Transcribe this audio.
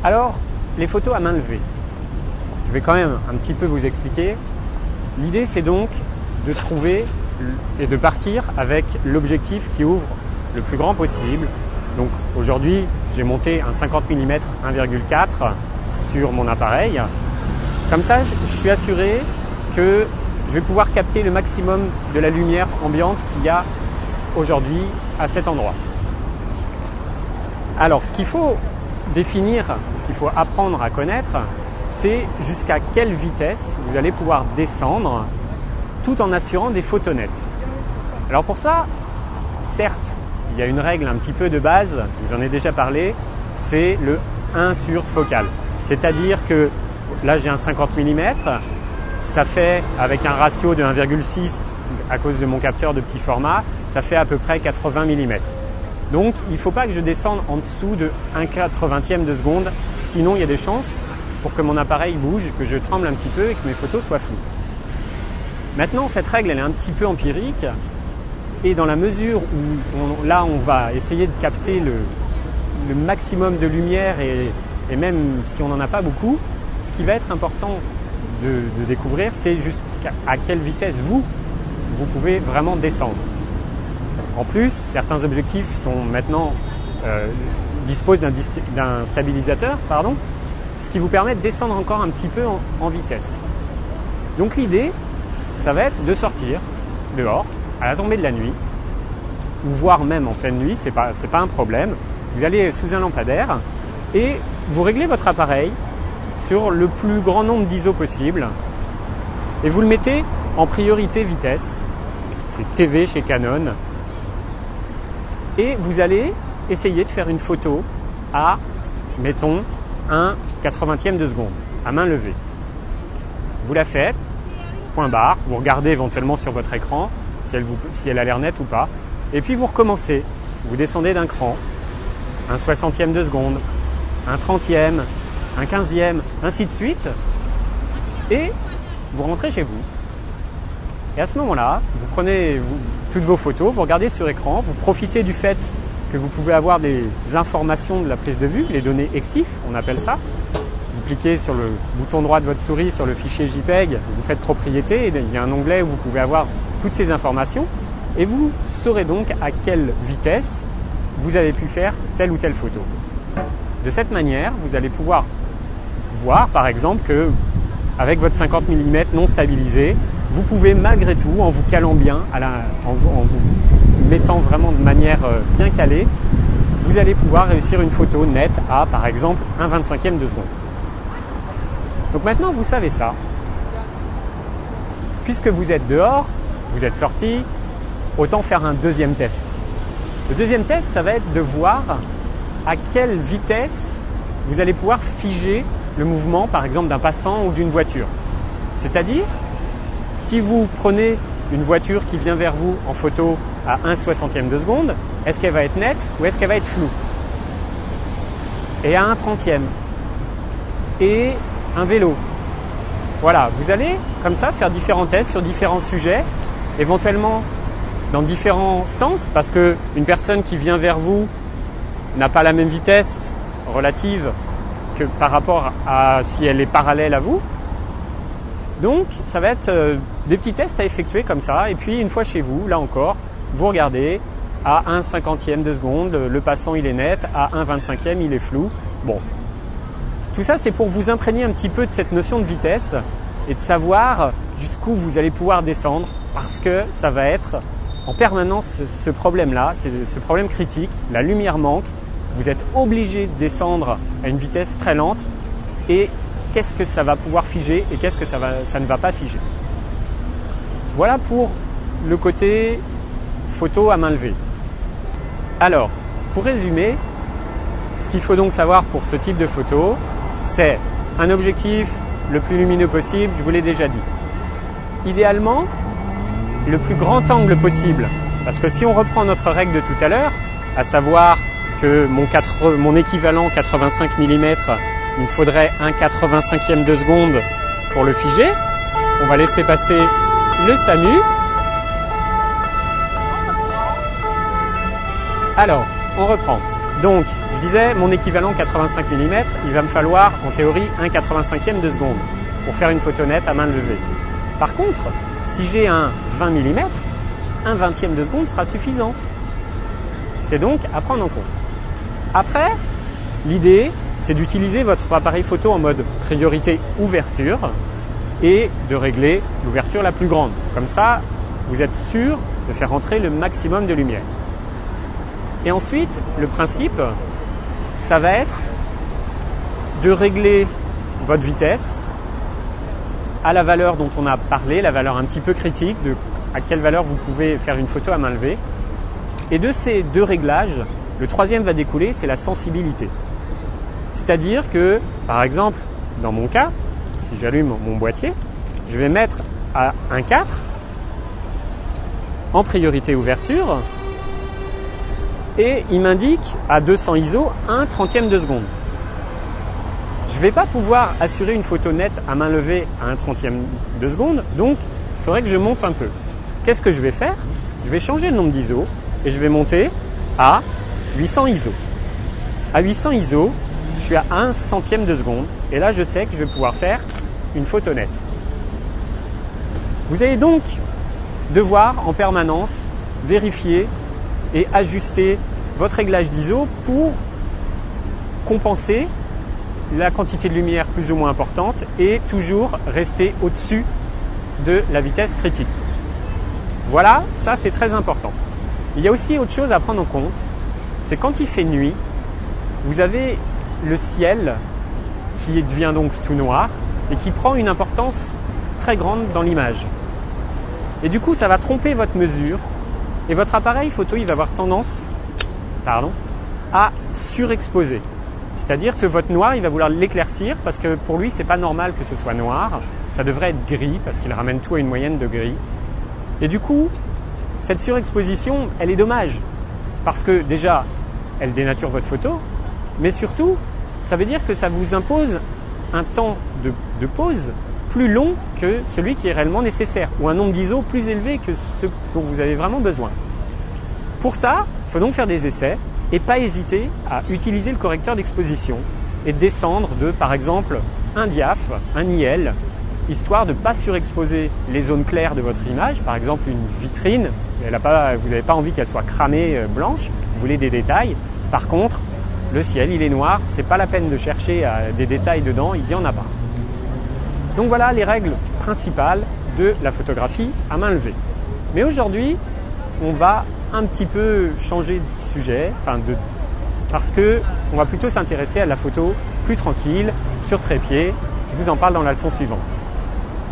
Alors, les photos à main levée. Je vais quand même un petit peu vous expliquer. L'idée, c'est donc de trouver et de partir avec l'objectif qui ouvre le plus grand possible. Donc aujourd'hui, j'ai monté un 50 mm 1,4 sur mon appareil. Comme ça, je suis assuré que je vais pouvoir capter le maximum de la lumière ambiante qu'il y a aujourd'hui à cet endroit. Alors, ce qu'il faut définir, ce qu'il faut apprendre à connaître, c'est jusqu'à quelle vitesse vous allez pouvoir descendre tout en assurant des photos nettes. Alors pour ça, certes, il y a une règle un petit peu de base, je vous en ai déjà parlé, c'est le 1 sur focal. C'est-à-dire que là j'ai un 50 mm, ça fait avec un ratio de 1,6 à cause de mon capteur de petit format, ça fait à peu près 80 mm. Donc il ne faut pas que je descende en dessous de 1/80e de seconde, sinon il y a des chances pour que mon appareil bouge, que je tremble un petit peu et que mes photos soient floues. Maintenant, cette règle elle est un petit peu empirique et dans la mesure où là on va essayer de capter le maximum de lumière et même si on n'en a pas beaucoup, ce qui va être important de découvrir, c'est jusqu'à quelle vitesse vous pouvez vraiment descendre. En plus, certains objectifs sont maintenant disposent d'un stabilisateur, ce qui vous permet de descendre encore un petit peu en vitesse. Donc l'idée, ça va être de sortir dehors à la tombée de la nuit, ou voire même en pleine nuit, c'est pas un problème. Vous allez sous un lampadaire et vous réglez votre appareil sur le plus grand nombre d'ISO possible et vous le mettez en priorité vitesse, c'est TV chez Canon, et vous allez essayer de faire une photo à, mettons, 1/80e de seconde, à main levée. Vous la faites, point barre, vous regardez éventuellement sur votre écran si elle a l'air nette ou pas, et puis vous recommencez, vous descendez d'un cran, 1/60e de seconde, 1/30e, 1/15e, ainsi de suite, et vous rentrez chez vous. Et à ce moment-là, vous prenez toutes vos photos, vous regardez sur écran, vous profitez du fait que vous pouvez avoir des informations de la prise de vue, les données EXIF, on appelle ça. Vous cliquez sur le bouton droit de votre souris sur le fichier JPEG, vous faites propriété, et il y a un onglet où vous pouvez avoir toutes ces informations, et vous saurez donc à quelle vitesse vous avez pu faire telle ou telle photo. De cette manière, vous allez pouvoir voir par exemple que avec votre 50 mm non stabilisé, vous pouvez malgré tout, en vous calant bien, en vous mettant vraiment de manière bien calée, vous allez pouvoir réussir une photo nette à par exemple 1/25e de seconde. Donc maintenant vous savez ça. Puisque vous êtes dehors, vous êtes sorti, autant faire un deuxième test. Le deuxième test, ça va être de voir à quelle vitesse vous allez pouvoir figer le mouvement par exemple d'un passant ou d'une voiture. C'est-à-dire, si vous prenez une voiture qui vient vers vous en photo à 1/60e de seconde, est-ce qu'elle va être nette ou est-ce qu'elle va être floue? Et à 1/30e. Et un vélo. Voilà, vous allez comme ça faire différents tests sur différents sujets, éventuellement dans différents sens, parce qu'une personne qui vient vers vous n'a pas la même vitesse relative que par rapport à si elle est parallèle à vous. Donc ça va être des petits tests à effectuer comme ça, et puis une fois chez vous, là encore, vous regardez à 1/50e de seconde, le passant il est net, à 1/25e il est flou. Bon, tout ça c'est pour vous imprégner un petit peu de cette notion de vitesse et de savoir jusqu'où vous allez pouvoir descendre, parce que ça va être en permanence ce problème-là, c'est ce problème critique, la lumière manque, vous êtes obligé de descendre à une vitesse très lente, et qu'est-ce que ça va pouvoir figer et qu'est-ce que ça ne va pas figer. Voilà pour le côté photo à main levée. Alors, pour résumer, ce qu'il faut donc savoir pour ce type de photo, c'est un objectif le plus lumineux possible, je vous l'ai déjà dit. Idéalement, le plus grand angle possible, parce que si on reprend notre règle de tout à l'heure, à savoir que mon équivalent 85 mm, il me faudrait 1/85e de seconde pour le figer. On va laisser passer le SAMU. Alors, on reprend. Donc, je disais, mon équivalent 85 mm, il va me falloir en théorie un 85e de seconde pour faire une photo nette à main levée. Par contre, si j'ai un 20 mm, un 20e de seconde sera suffisant. C'est donc à prendre en compte. Après, l'idée, c'est d'utiliser votre appareil photo en mode priorité ouverture et de régler l'ouverture la plus grande. Comme ça, vous êtes sûr de faire entrer le maximum de lumière. Et ensuite, le principe, ça va être de régler votre vitesse à la valeur dont on a parlé, la valeur un petit peu critique, de à quelle valeur vous pouvez faire une photo à main levée. Et de ces deux réglages, le troisième va découler, c'est la sensibilité. C'est-à-dire que, par exemple, dans mon cas, si j'allume mon boîtier, je vais mettre à 1,4 en priorité ouverture et il m'indique à 200 ISO 1/30e de seconde. Je ne vais pas pouvoir assurer une photo nette à main levée à 1/30e de seconde, donc il faudrait que je monte un peu. Qu'est-ce que je vais faire? Je vais changer le nombre d'ISO et je vais monter à 800 ISO. À 800 ISO, je suis à 1 centième de seconde et là je sais que je vais pouvoir faire une photo nette. Vous allez donc devoir en permanence vérifier et ajuster votre réglage d'ISO pour compenser la quantité de lumière plus ou moins importante et toujours rester au-dessus de la vitesse critique. Voilà, ça c'est très important. Il y a aussi autre chose à prendre en compte, c'est quand il fait nuit, vous avez le ciel qui devient donc tout noir et qui prend une importance très grande dans l'image. Et du coup, ça va tromper votre mesure et votre appareil photo, il va avoir tendance à surexposer. C'est-à-dire que votre noir, il va vouloir l'éclaircir parce que pour lui, c'est pas normal que ce soit noir. Ça devrait être gris parce qu'il ramène tout à une moyenne de gris. Et du coup, cette surexposition, elle est dommage parce que déjà, elle dénature votre photo, mais surtout, ça veut dire que ça vous impose un temps de pause plus long que celui qui est réellement nécessaire ou un nombre d'ISO plus élevé que ce dont vous avez vraiment besoin. Pour ça, il faut donc faire des essais et pas hésiter à utiliser le correcteur d'exposition et descendre de, par exemple, un diaph, un IL, histoire de ne pas surexposer les zones claires de votre image. Par exemple, une vitrine, vous n'avez pas envie qu'elle soit cramée blanche, vous voulez des détails. Par contre, le ciel, il est noir, c'est pas la peine de chercher des détails dedans, il n'y en a pas. Donc voilà les règles principales de la photographie à main levée. Mais aujourd'hui, on va un petit peu changer de sujet, parce qu'on va plutôt s'intéresser à la photo plus tranquille, sur trépied. Je vous en parle dans la leçon suivante.